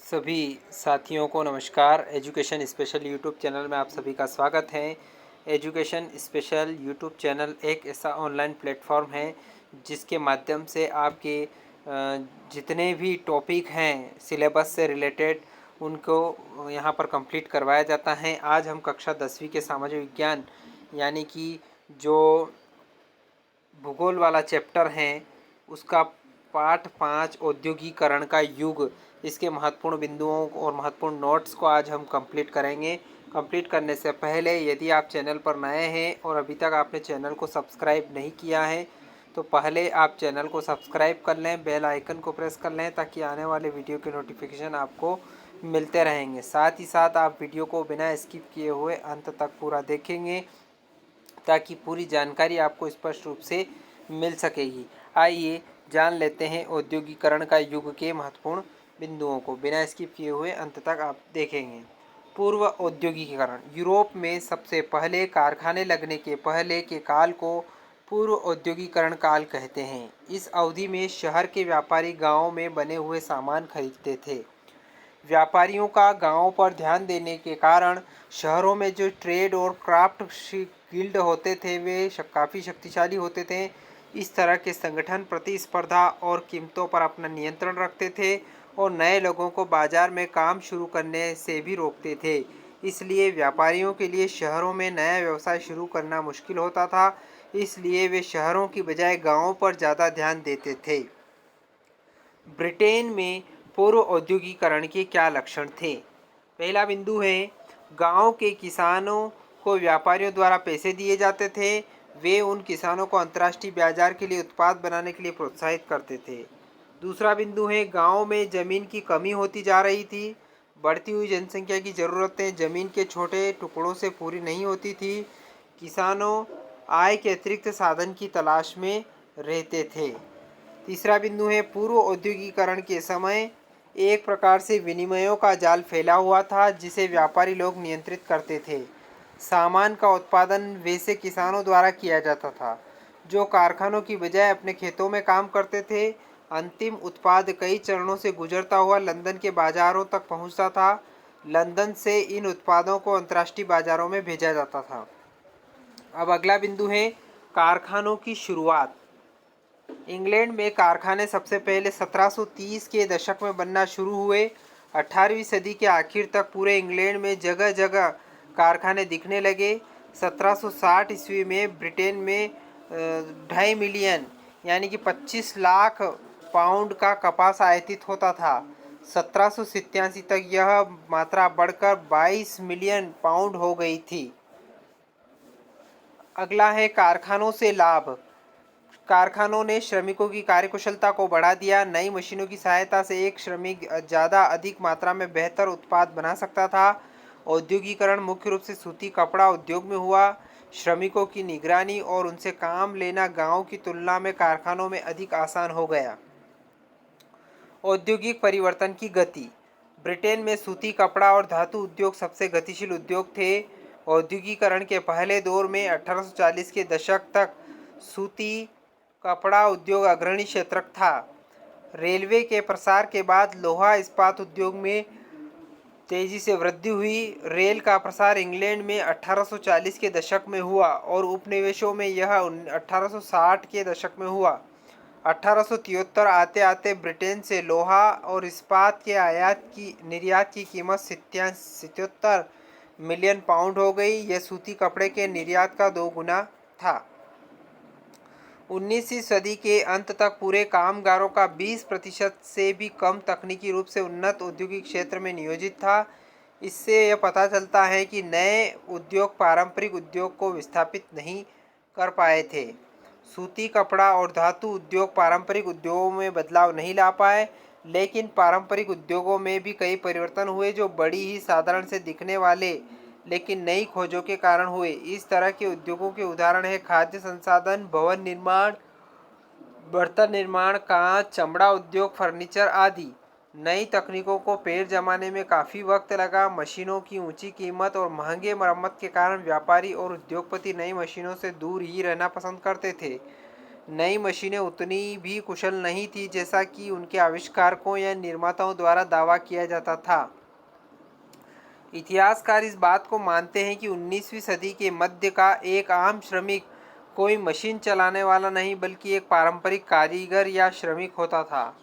सभी साथियों को नमस्कार। एजुकेशन स्पेशल यूट्यूब चैनल में आप सभी का स्वागत है। एजुकेशन स्पेशल यूट्यूब चैनल एक ऐसा ऑनलाइन प्लेटफॉर्म है जिसके माध्यम से आपके जितने भी टॉपिक हैं सिलेबस से रिलेटेड उनको यहाँ पर कंप्लीट करवाया जाता है। आज हम कक्षा 10वीं के सामाजिक विज्ञान यानी कि जो भूगोल वाला चैप्टर है उसका पाठ 5 औद्योगिकरण का युग, इसके महत्वपूर्ण बिंदुओं और महत्वपूर्ण नोट्स को आज हम कंप्लीट करेंगे। कंप्लीट करने से पहले यदि आप चैनल पर नए हैं और अभी तक आपने चैनल को सब्सक्राइब नहीं किया है तो पहले आप चैनल को सब्सक्राइब कर लें, बेल आइकन को प्रेस कर लें ताकि आने वाले वीडियो के नोटिफिकेशन आपको मिलते रहेंगे। साथ ही साथ आप वीडियो को बिना स्किप किए हुए अंत तक पूरा देखेंगे ताकि पूरी जानकारी आपको स्पष्ट रूप से मिल सकेगी। आइए जान लेते हैं औद्योगिकरण का युग के महत्वपूर्ण बिंदुओं को। बिना स्किप किए हुए अंत तक आप देखेंगे। पूर्व औद्योगिकरण। यूरोप में सबसे पहले कारखाने लगने के पहले के काल को पूर्व औद्योगिकरण काल कहते हैं। इस अवधि में शहर के व्यापारी गांवों में बने हुए सामान खरीदते थे। व्यापारियों का गांवों पर ध्यान देने के कारण शहरों में जो ट्रेड और क्राफ्ट गिल्ड होते थे वे काफ़ी शक्तिशाली होते थे। इस तरह के संगठन प्रतिस्पर्धा और कीमतों पर अपना नियंत्रण रखते थे और नए लोगों को बाजार में काम शुरू करने से भी रोकते थे। इसलिए व्यापारियों के लिए शहरों में नया व्यवसाय शुरू करना मुश्किल होता था, इसलिए वे शहरों की बजाय गांवों पर ज़्यादा ध्यान देते थे। ब्रिटेन में पूर्व औद्योगिकरण के क्या लक्षण थे? पहला बिंदु है गांव के किसानों को व्यापारियों द्वारा पैसे दिए जाते थे। वे उन किसानों को अंतर्राष्ट्रीय बाजार के लिए उत्पाद बनाने के लिए प्रोत्साहित करते थे। दूसरा बिंदु है गांव में ज़मीन की कमी होती जा रही थी। बढ़ती हुई जनसंख्या की ज़रूरतें ज़मीन के छोटे टुकड़ों से पूरी नहीं होती थी। किसानों आय के अतिरिक्त साधन की तलाश में रहते थे। तीसरा बिंदु है पूर्व औद्योगिकरण के समय एक प्रकार से विनिमयों का जाल फैला हुआ था जिसे व्यापारी लोग नियंत्रित करते थे। सामान का उत्पादन वैसे किसानों द्वारा किया जाता था जो कारखानों की बजाय अपने खेतों में काम करते थे। अंतिम उत्पाद कई चरणों से गुजरता हुआ लंदन के बाजारों तक पहुंचता था। लंदन से इन उत्पादों को अंतर्राष्ट्रीय बाजारों में भेजा जाता था। अब अगला बिंदु है कारखानों की शुरुआत। इंग्लैंड में कारखाने सबसे पहले 1730 के दशक में बनना शुरू हुए। 18वीं सदी के आखिर तक पूरे इंग्लैंड में जगह जगह कारखाने दिखने लगे। 1760 ईस्वी में ब्रिटेन में 2.5 मिलियन यानी कि 25 लाख पाउंड का कपास आयातित होता था। 1787 तक यह मात्रा बढ़कर 22 मिलियन पाउंड हो गई थी। अगला है कारखानों से लाभ। कारखानों ने श्रमिकों की कार्यकुशलता को बढ़ा दिया। नई मशीनों की सहायता से एक श्रमिक ज़्यादा अधिक मात्रा में बेहतर उत्पाद बना सकता था। औद्योगिकरण मुख्य रूप से सूती कपड़ा उद्योग में हुआ। श्रमिकों की निगरानी और उनसे काम लेना गांव की तुलना में कारखानों में अधिक आसान हो गया। औद्योगिक परिवर्तन की गति। ब्रिटेन में सूती कपड़ा और धातु उद्योग सबसे गतिशील उद्योग थे। औद्योगिकरण के पहले दौर में 1840 के दशक तक सूती कपड़ा उद्योग अग्रणी क्षेत्र था। रेलवे के प्रसार के बाद लोहा इस्पात उद्योग में तेजी से वृद्धि हुई। रेल का प्रसार इंग्लैंड में 1840 के दशक में हुआ और उपनिवेशों में यह 1860 के दशक में हुआ। 1873 आते आते ब्रिटेन से लोहा और इस्पात के निर्यात की कीमत 77 मिलियन पाउंड हो गई। यह सूती कपड़े के निर्यात का 2 गुना था। 19वीं सदी के अंत तक पूरे कामगारों का 20% से भी कम तकनीकी रूप से उन्नत औद्योगिक क्षेत्र में नियोजित था। इससे यह पता चलता है कि नए उद्योग पारंपरिक उद्योग को विस्थापित नहीं कर पाए थे। सूती कपड़ा और धातु उद्योग पारंपरिक उद्योगों में बदलाव नहीं ला पाए, लेकिन पारंपरिक उद्योगों में भी कई परिवर्तन हुए जो बड़ी ही साधारण से दिखने वाले लेकिन नई खोजों के कारण हुए। इस तरह के उद्योगों के उदाहरण है खाद्य संसाधन, भवन निर्माण, बर्तन निर्माण, कांच, चमड़ा उद्योग, फर्नीचर आदि। नई तकनीकों को पैर जमाने में काफ़ी वक्त लगा। मशीनों की ऊंची कीमत और महंगे मरम्मत के कारण व्यापारी और उद्योगपति नई मशीनों से दूर ही रहना पसंद करते थे। नई मशीनें उतनी भी कुशल नहीं थी जैसा कि उनके आविष्कारकों या निर्माताओं द्वारा दावा किया जाता था। इतिहासकार इस बात को मानते हैं कि 19वीं सदी के मध्य का एक आम श्रमिक कोई मशीन चलाने वाला नहीं बल्कि एक पारंपरिक कारीगर या श्रमिक होता था।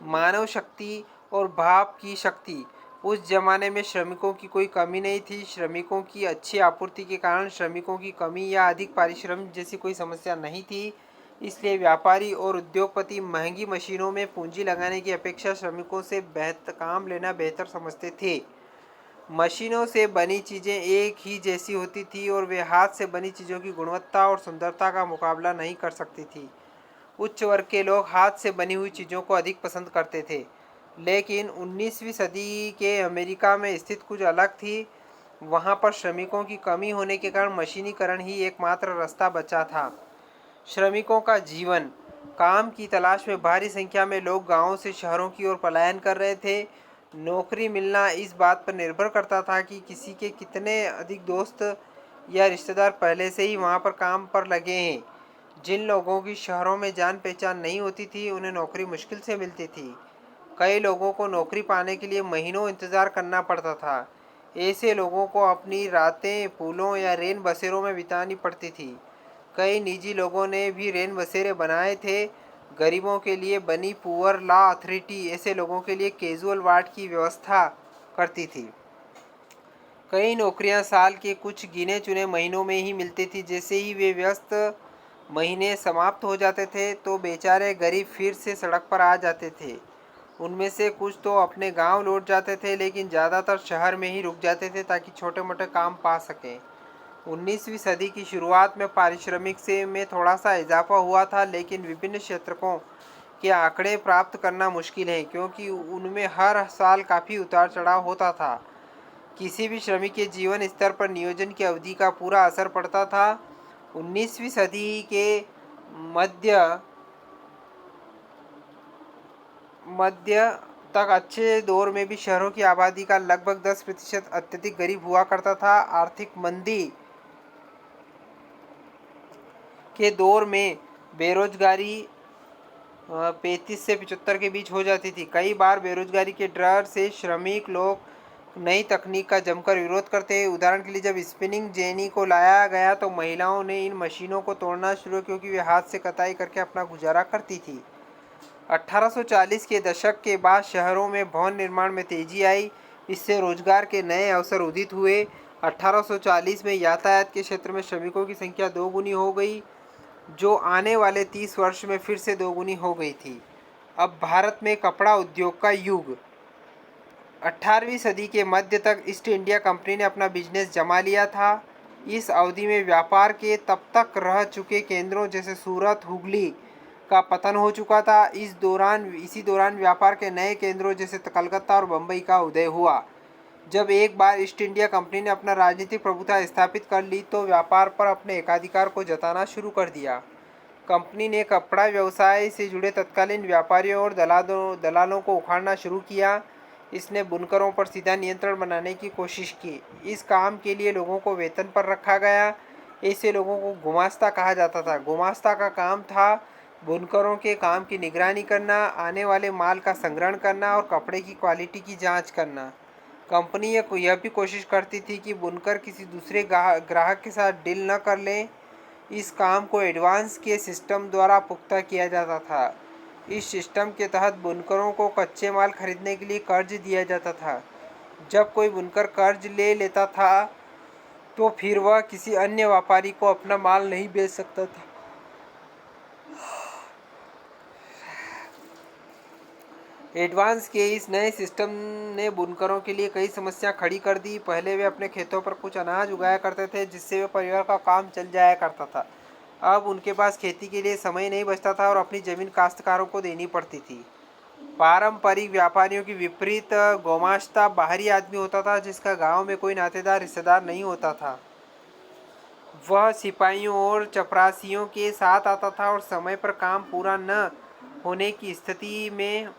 मानव शक्ति और भाव की शक्ति। उस जमाने में श्रमिकों की कोई कमी नहीं थी। श्रमिकों की अच्छी आपूर्ति के कारण श्रमिकों की कमी या अधिक पारिश्रम जैसी कोई समस्या नहीं थी। इसलिए व्यापारी और उद्योगपति महंगी मशीनों में पूंजी लगाने की अपेक्षा श्रमिकों से बेहतर काम लेना बेहतर समझते थे। मशीनों से बनी चीज़ें एक ही जैसी होती थी और वे हाथ से बनी चीज़ों की गुणवत्ता और सुंदरता का मुकाबला नहीं कर सकती थी। उच्च वर्ग के लोग हाथ से बनी हुई चीज़ों को अधिक पसंद करते थे, लेकिन 19वीं सदी के अमेरिका में स्थिति कुछ अलग थी। वहाँ पर श्रमिकों की कमी होने के कारण मशीनीकरण ही एकमात्र रास्ता बचा था। श्रमिकों का जीवन। काम की तलाश में भारी संख्या में लोग गांवों से शहरों की ओर पलायन कर रहे थे। नौकरी मिलना इस बात पर निर्भर करता था कि किसी के कितने अधिक दोस्त या रिश्तेदार पहले से ही वहां पर काम पर लगे हैं। जिन लोगों की शहरों में जान पहचान नहीं होती थी उन्हें नौकरी मुश्किल से मिलती थी। कई लोगों को नौकरी पाने के लिए महीनों इंतज़ार करना पड़ता था। ऐसे लोगों को अपनी रातें पुलों या रेन बसेरों में बितानी पड़ती थी। कई निजी लोगों ने भी रेन बसेरे बनाए थे। गरीबों के लिए बनी पुअर लॉ अथॉरिटी ऐसे लोगों के लिए कैजुअल वार्ड की व्यवस्था करती थी। कई नौकरियां साल के कुछ गिने चुने महीनों में ही मिलती थी। जैसे ही वे व्यस्त महीने समाप्त हो जाते थे तो बेचारे गरीब फिर से सड़क पर आ जाते थे। उनमें से कुछ तो अपने गांव लौट जाते थे, लेकिन ज़्यादातर शहर में ही रुक जाते थे ताकि छोटे मोटे काम पा सकें। 19वीं सदी की शुरुआत में पारिश्रमिक से में थोड़ा सा इजाफा हुआ था, लेकिन विभिन्न क्षेत्रों के आंकड़े प्राप्त करना मुश्किल है क्योंकि उनमें हर साल काफ़ी उतार चढ़ाव होता था। किसी भी श्रमिक के जीवन स्तर पर नियोजन की अवधि का पूरा असर पड़ता था। 19वीं सदी के मध्य मध्य तक अच्छे दौर में भी शहरों की आबादी का लगभग 10% अत्यधिक गरीब हुआ करता था। आर्थिक मंदी के दौर में बेरोजगारी 35 से 75 के बीच हो जाती थी। कई बार बेरोजगारी के डर से श्रमिक लोग नई तकनीक का जमकर विरोध करते हैं। उदाहरण के लिए जब स्पिनिंग जेनी को लाया गया तो महिलाओं ने इन मशीनों को तोड़ना शुरू क्योंकि वे हाथ से कताई करके अपना गुजारा करती थी। 1840 के दशक के बाद शहरों में भवन निर्माण में तेजी आई। इससे रोजगार के नए अवसर उदित हुए। 1840 में यातायात के क्षेत्र में श्रमिकों की संख्या दोगुनी हो गई, जो आने वाले 30 वर्ष में फिर से दोगुनी हो गई थी। अब भारत में कपड़ा उद्योग का युग। 18वीं सदी के मध्य तक ईस्ट इंडिया कंपनी ने अपना बिजनेस जमा लिया था। इस अवधि में व्यापार के तब तक रह चुके केंद्रों जैसे सूरत, हुगली का पतन हो चुका था। इसी दौरान व्यापार के नए केंद्रों जैसे कलकत्ता और बम्बई का उदय हुआ। जब एक बार ईस्ट इंडिया कंपनी ने अपना राजनीतिक प्रभुत्व स्थापित कर ली तो व्यापार पर अपने एकाधिकार को जताना शुरू कर दिया। कंपनी ने कपड़ा व्यवसाय से जुड़े तत्कालीन व्यापारियों और दलालों को उखाड़ना शुरू किया। इसने बुनकरों पर सीधा नियंत्रण बनाने की कोशिश की। इस काम के लिए लोगों को वेतन पर रखा गया। ऐसे लोगों को गुमास्ता कहा जाता था। गुमास्ता का काम था बुनकरों के काम की निगरानी करना, आने वाले माल का संग्रहण करना और कपड़े की क्वालिटी की जांच करना। कंपनी यह भी कोशिश करती थी कि बुनकर किसी दूसरे ग्राहक के साथ डील न कर लें। इस काम को एडवांस के सिस्टम द्वारा पुख्ता किया जाता था। इस सिस्टम के तहत बुनकरों को कच्चे माल खरीदने के लिए कर्ज दिया जाता था। जब कोई बुनकर कर्ज ले लेता था तो फिर वह किसी अन्य व्यापारी को अपना माल नहीं बेच सकता था। एडवांस के इस नए सिस्टम ने बुनकरों के लिए कई समस्या खड़ी कर दी। पहले वे अपने खेतों पर कुछ अनाज उगाया करते थे जिससे वे परिवार का काम चल जाया करता था। अब उनके पास खेती के लिए समय नहीं बचता था और अपनी ज़मीन काश्तकारों को देनी पड़ती थी। पारंपरिक व्यापारियों की विपरीत गोमास्ता बाहरी आदमी होता था जिसका गांव में कोई नातेदार रिश्तेदार नहीं होता था। वह सिपाहियों और चपरासियों के साथ आता था और समय पर काम पूरा न होने की स्थिति में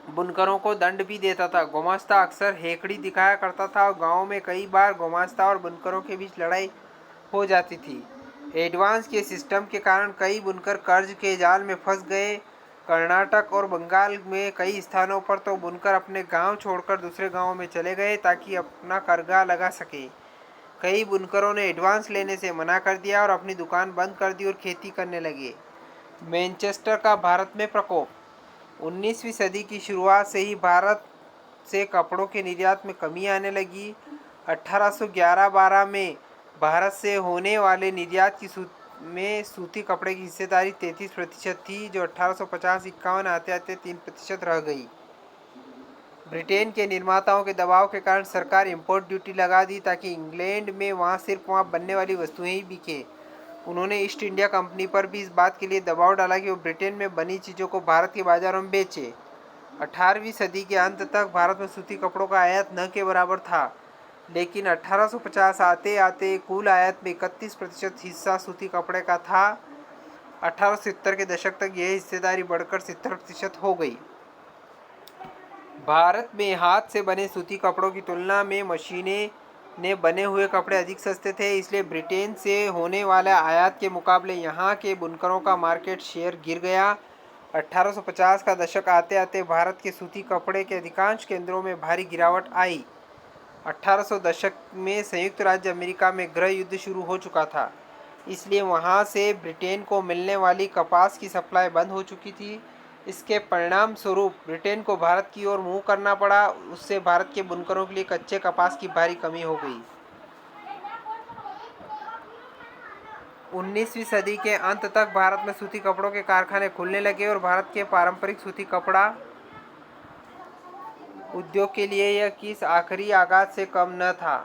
बुनकरों को दंड भी देता था। गुमास्ता अक्सर हेकड़ी दिखाया करता था और गांव में कई बार गुमास्ता और बुनकरों के बीच लड़ाई हो जाती थी। एडवांस के सिस्टम के कारण कई बुनकर कर्ज के जाल में फंस गए। कर्नाटक और बंगाल में कई स्थानों पर तो बुनकर अपने गांव छोड़कर दूसरे गांवों में चले गए ताकि अपना कर्जा लगा सके। कई बुनकरों ने एडवांस लेने से मना कर दिया और अपनी दुकान बंद कर दी और खेती करने लगे। मैनचेस्टर का भारत में प्रकोप। 19वीं सदी की शुरुआत से ही भारत से कपड़ों के निर्यात में कमी आने लगी। 1811-12 में भारत से होने वाले निर्यात की में सूती कपड़े की हिस्सेदारी 33% थी, जो 1850-51 आते आते 3% रह गई। ब्रिटेन के निर्माताओं के दबाव के कारण सरकार इंपोर्ट ड्यूटी लगा दी ताकि इंग्लैंड में सिर्फ वहाँ बनने वाली वस्तुएं ही बिकें। उन्होंने ईस्ट इंडिया कंपनी पर भी इस बात के लिए दबाव डाला कि वो ब्रिटेन में बनी चीज़ों को भारत के बाजारों में बेचे। 18वीं सदी के अंत तक भारत में सूती कपड़ों का आयात न के बराबर था, लेकिन 1850 आते आते कुल आयात में 31% हिस्सा सूती कपड़े का था। 1870 के दशक तक यह हिस्सेदारी बढ़कर 70% हो गई। भारत में हाथ से बने सूती कपड़ों की तुलना में मशीनें ने बने हुए कपड़े अधिक सस्ते थे, इसलिए ब्रिटेन से होने वाले आयात के मुकाबले यहाँ के बुनकरों का मार्केट शेयर गिर गया। 1850 का दशक आते आते भारत के सूती कपड़े के अधिकांश केंद्रों में भारी गिरावट आई। 1800 दशक में संयुक्त राज्य अमेरिका में गृह युद्ध शुरू हो चुका था, इसलिए वहाँ से ब्रिटेन को मिलने वाली कपास की सप्लाई बंद हो चुकी थी। इसके परिणाम स्वरूप ब्रिटेन को भारत की ओर मुँह करना पड़ा। उससे भारत के बुनकरों के लिए कच्चे कपास की भारी कमी हो गई। 19वीं सदी के अंत तक भारत में सूती कपड़ों के कारखाने खुलने लगे और भारत के पारंपरिक सूती कपड़ा उद्योग के लिए यह किस आखिरी आगाज से कम न था।